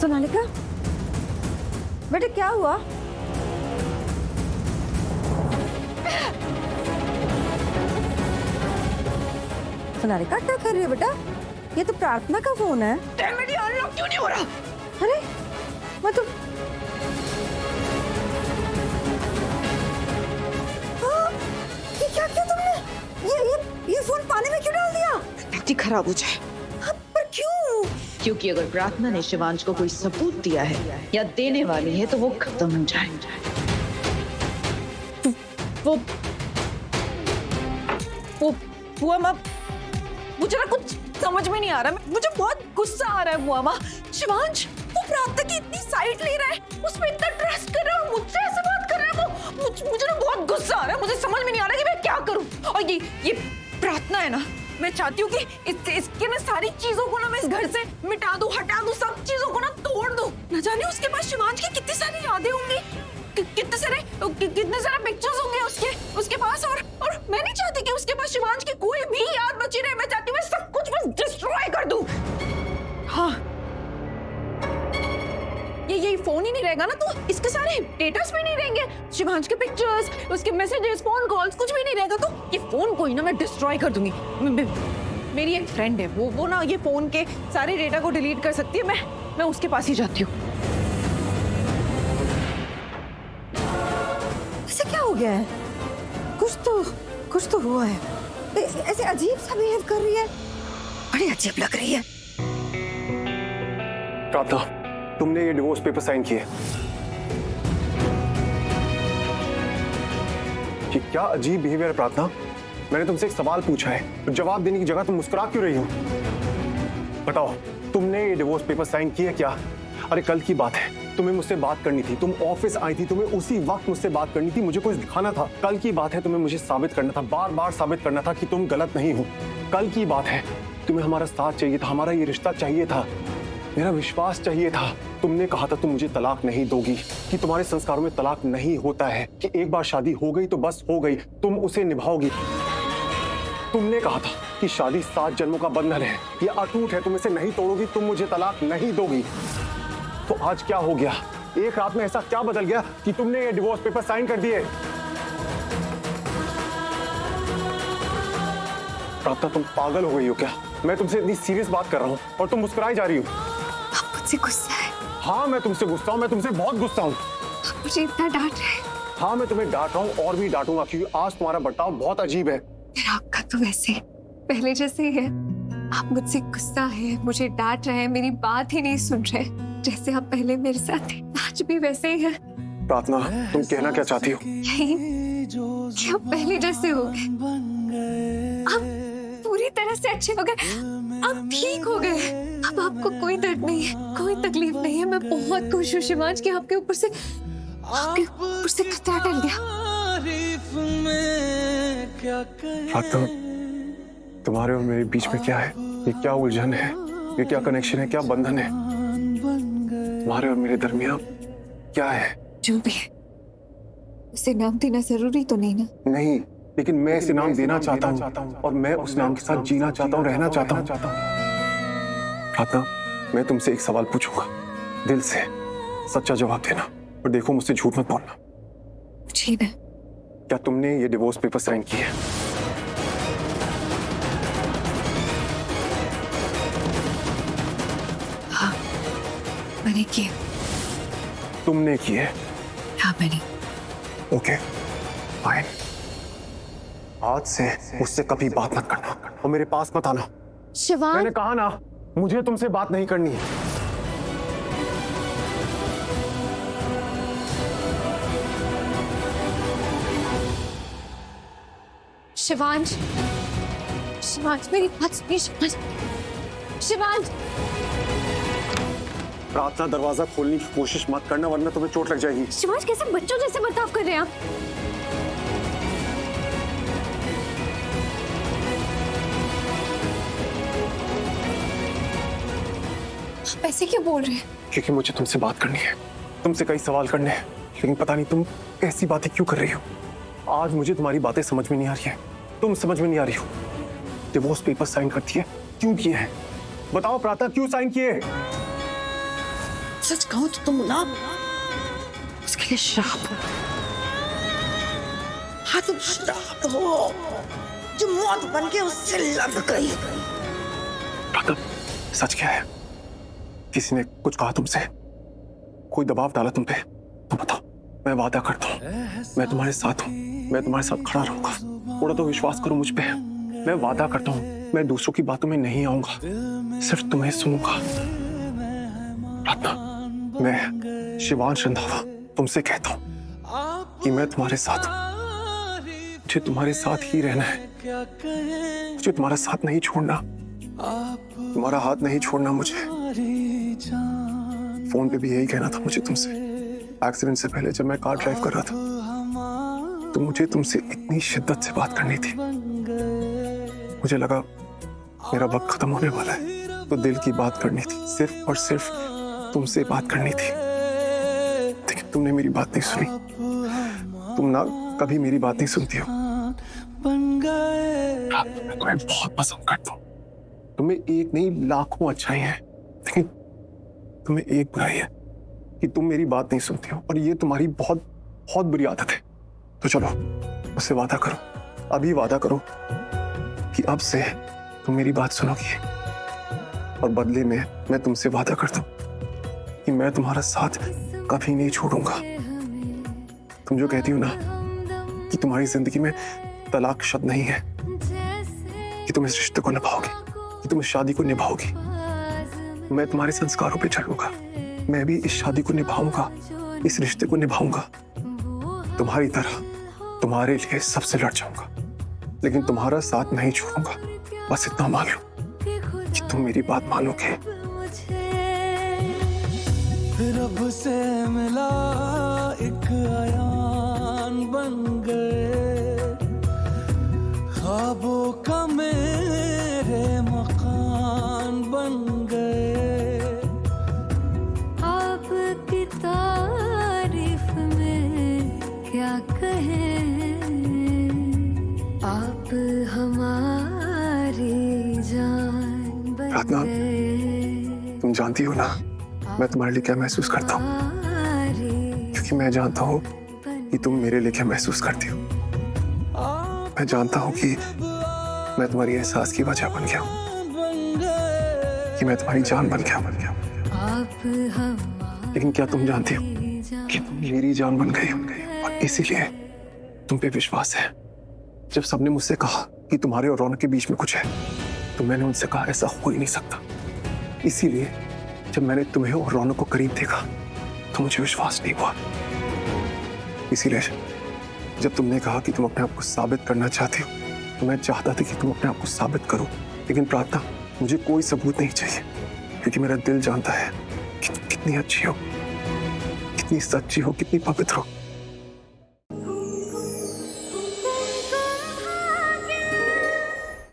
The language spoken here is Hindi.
सोनालिका, बेटा क्या हुआ? सोनालिका क्या कर रही है बेटा? ये तो प्रार्थना का फोन है। मेरी अनलॉक क्यों नहीं हो रहा? अरे मैं तो ये क्या किया तुमने? ये फोन पानी में क्यों डाल दिया? बैटरी खराब हो जाए। पर क्यों? क्योंकि अगर प्रार्थना ने शिवांश को कोई सबूत दिया है या देने वाली है तो वो खत्म हो जाए। वो माँ, मुझे ना कुछ समझ में नहीं आ रहा। मुझे बहुत गुस्सा आ रहा है बुआ माँ। शिवांश वो प्रार्थना की इतनी साइड ले रहा है, उस पर इतना ट्रस्ट कर रहा है और मुझसे ऐसे बात कर रहा है। वो मुझे ना बहुत गुस्सा आ रहा है। मुझे समझ में नहीं आ रहा कि मैं क्या करूं। और ये प्रार्थना है ना, मैं चाहती हूँ कि इसके ना सारी चीजों को ना मैं इस घर से मिटा दूं, हटा दूं, सब चीजों को ना तोड़ दूं। न जाने उसके पास शिवांश की कितनी सारी यादें होंगी, कितने सारे पिक्चर्स होंगे उसके पास। और मैं नहीं चाहती कि उसके पास शिवांश की कोई भी याद बची रहे। मैं चाहती हूँ मैं सब कुछ बस डिस्ट्रॉय कर दूं। हाँ, ये फोन ही नहीं रहेगा ना तो इसके सारे डेटास भी नहीं रहेंगे। शिवांश के पिक्चर्स, उसके मैसेजेस, फोन कॉल्स, कुछ भी नहीं रहेगा। तो ये फोन को ही ना मैं डिस्ट्रॉय कर दूंगी। मेरी एक फ्रेंड है, वो ना ये फोन के सारे डेटा को डिलीट कर सकती है। मैं उसके पास ही जाती हूँ। इसे क्या हो गया है? कुछ तो हुआ है। ऐसे अजीब सा बिहेव कर रही है, बड़ी अजीब लग रही है। प्रार्थना, तुमने ये डिवोर्स पेपर साइन किए। ये क्या अजीब बिहेवियर है प्रार्थना? मैंने तुमसे एक सवाल पूछा है तो जवाब देने की जगह तुम मुस्कुरा क्यों रही हो? बताओ, तुमने ये डिवोर्स पेपर साइन किए क्या? अरे कल की बात है, तुम्हें मुझसे बात करनी थी, तुम ऑफिस आई थी, तुम्हें उसी वक्त मुझसे बात करनी थी, मुझे कुछ दिखाना था। कल की बात है, तुम्हें मुझे साबित करना था, बार बार साबित करना था कि तुम गलत नहीं हो। कल की बात है, तुम्हें हमारा साथ चाहिए था, हमारा ये रिश्ता चाहिए था, मेरा विश्वास चाहिए था। तुमने कहा था तुम मुझे तलाक नहीं दोगी, कि तुम्हारे संस्कारों में तलाक नहीं होता है, कि एक बार शादी हो गई तो बस हो गई, तुम उसे निभाओगी। तुमने कहा था कि शादी 7 जन्मों का बंधन है, ये अटूट है, तुम इसे नहीं तोड़ोगी, तुम मुझे तलाक नहीं दोगी। तो आज क्या हो गया? एक रात में ऐसा क्या बदल गया कि तुमने ये डिवोर्स पेपर साइन कर दिए? प्रार्थना, तुम पागल हो गई हो क्या? मैं तुमसे इतनी सीरियस बात कर रहा हूँ और तुम मुस्कुराई जा रही हो। आप मुझसे गुस्सा है? हाँ, मैं तुमसे गुस्सा हूँ, मैं तुमसे बहुत गुस्सा हूँ। आप मुझे इतना डांट रहे हैं? हाँ, मैं तुम्हें डांट रहा हूँ और भी डांटूंगा क्योंकि आज तुम्हारा बर्ताव बहुत अजीब है। फिर आपका तो वैसे पहले जैसे ही है। आप मुझसे गुस्सा है, मुझे डांट रहे हैं, मेरी बात ही नहीं सुन रहे। जैसे आप पहले मेरे साथ थे, आज भी वैसे ही है। प्रार्थना, तुम कहना क्या चाहती हो? यही कि आप पहले जैसे हो गए, आप पूरी तरह से अच्छे हो गए, आप ठीक हो गए। अब आपको कोई दर्द नहीं है, कोई तकलीफ नहीं है। मैं बहुत खुश हूँ शिवांश कि आपके ऊपर से खतरा टल गया। प्रार्थना, तुम्हारे और मेरे बीच में क्या है? ये क्या उलझन है? ये क्या कनेक्शन है? क्या बंधन है तुम्हारे और मेरे दरमियान? क्या है? जो भी है, उसे नाम देना जरूरी तो नहीं ना? नहीं, लेकिन मैं इसे नाम देना चाहता हूँ और मैं उस नाम के साथ जीना चाहता हूँ, रहना चाहता हूँ। प्रार्थना, मैं तुमसे एक सवाल पूछूंगा, दिल से सच्चा जवाब देना और देखो मुझसे झूठ मत बोलना। जी ना। क्या तुमने ये डिवोर्स पेपर साइन किए? हाँ, मैंने किए। तुमने किए? हाँ, मैंने। Okay, fine. आज से मुझसे कभी बात मत करना और मेरे पास मत आना। शिवांश, मैंने कहा ना, मुझे तुमसे बात नहीं करनी है। शिवांश, मेरी बात सुनिए। शिवांश, प्रार्थना, दरवाजा खोलने की कोशिश मत करना वरना तुम्हें चोट लग जाएगी। शिवांश, कैसे बच्चों जैसे बर्ताव कर रहे हैं आप? आप ऐसे क्यों बोल रहे हैं? क्योंकि मुझे तुमसे बात करनी है, तुमसे कई सवाल करने हैं, लेकिन पता नहीं तुम ऐसी बातें क्यों कर रही हो। आज मुझे तुम्हारी बातें समझ में नहीं आ रही है, तुम समझ में नहीं आ रही हो। डिवोर्स पेपर साइन करती है, क्यों किए हैं? बताओ प्रार्थना, क्यों साइन किए? सच कहूं तो तुम ना उसके लिए श्राप हो। हाँ तुम श्राप हो जो मौत बन के उससे लग गई। प्रार्थना, सच क्या है? किसी ने कुछ कहा तुमसे? कोई दबाव डाला तुम पे? तो बताओ, मैं वादा करता हूँ मैं तुम्हारे साथ हूँ, मैं तुम्हारे साथ खड़ा रहूंगा। थोड़ा तो विश्वास करो मुझ पे। मैं वादा करता हूँ मैं दूसरों की बातों में नहीं आऊंगा, सिर्फ तुम्हें सुनूंगा। प्रार्थना, मैं शिवांश रंधावा तुमसे कहता हूँ कि मैं तुम्हारे साथ हूँ। मुझे तुम्हारे साथ ही रहना है, मुझे तुम्हारा साथ नहीं छोड़ना, तुम्हारा हाथ नहीं छोड़ना मुझे। फोन पे भी यही कहना था मुझे तुमसे। एक्सीडेंट से पहले जब मैं कार ड्राइव कर रहा था तो मुझे तुमसे इतनी शिद्दत से बात करनी थी। मुझे लगा मेरा वक्त खत्म होने वाला है, तो दिल की बात करनी थी, सिर्फ और सिर्फ तुमसे बात करनी थी। लेकिन तुमने मेरी बात नहीं सुनी। तुम ना कभी मेरी बात नहीं सुनती हो। मैं तुम्हें बहुत पसंद करता हूँ। तुम्हें एक नहीं लाखों अच्छाई हैं, लेकिन तुम्हें एक बुराई है कि तुम मेरी बात नहीं सुनती हो, और ये तुम्हारी बहुत बहुत बुरी आदत है। तो चलो मुझसे वादा करो, अभी वादा करो कि अब से तुम मेरी बात सुनोगी, और बदले में मैं तुमसे वादा करता हूँ कि मैं तुम्हारा साथ कभी नहीं छोड़ूंगा। तुम जो कहती हो ना कि तुम्हारी जिंदगी में तलाक शब्द नहीं है, कि तुम इस रिश्ते को निभाओगी, कि तुम इस शादी को निभाओगी। मैं तुम्हारे संस्कारों पे चलूंगा, मैं भी इस शादी को निभाऊंगा, इस रिश्ते को निभाऊंगा। तुम्हारी तरह तुम्हारे लिए सबसे लड़ जाऊंगा, लेकिन तुम्हारा साथ नहीं छोड़ूंगा। बस इतना मान लो कि तुम मेरी बात मानोगे। रब से मिला एक आयान बन गए, ख्वाबों का मेरे मकान बन गए। आपकी तारीफ में क्या कहें, आप हमारी जान बन प्रार्थना, गए। तुम जानती हो ना मैं तुम्हारे लिए क्या महसूस करता हूँ, क्योंकि मैं जानता हूँ कि तुम मेरे लिए क्या महसूस करती हो। मैं जानता हूँ कि मैं तुम्हारी एहसास की वजह बन गया हूँ, कि मैं तुम्हारी जान बन गया। लेकिन क्या तुम जानती हो कि तुम मेरी जान बन गई हो, और इसीलिए तुम पे विश्वास है। जब सबने मुझसे कहा कि तुम्हारे और रौनक के बीच में कुछ है, तो मैंने उनसे कहा ऐसा हो ही नहीं सकता। इसीलिए जब मैंने तुम्हें और रौनक को करीब देखा तो मुझे विश्वास नहीं हुआ। इसीलिए जब तुमने कहा कि तुम अपने आप को साबित करना चाहती हो, तो मैं चाहता था कि तुम अपने आप को साबित करो। लेकिन प्रार्थना, मुझे कोई सबूत नहीं चाहिए, क्योंकि मेरा दिल जानता है कि तुम कितनी अच्छी हो, कितनी सच्ची हो, कितनी पवित्र हो।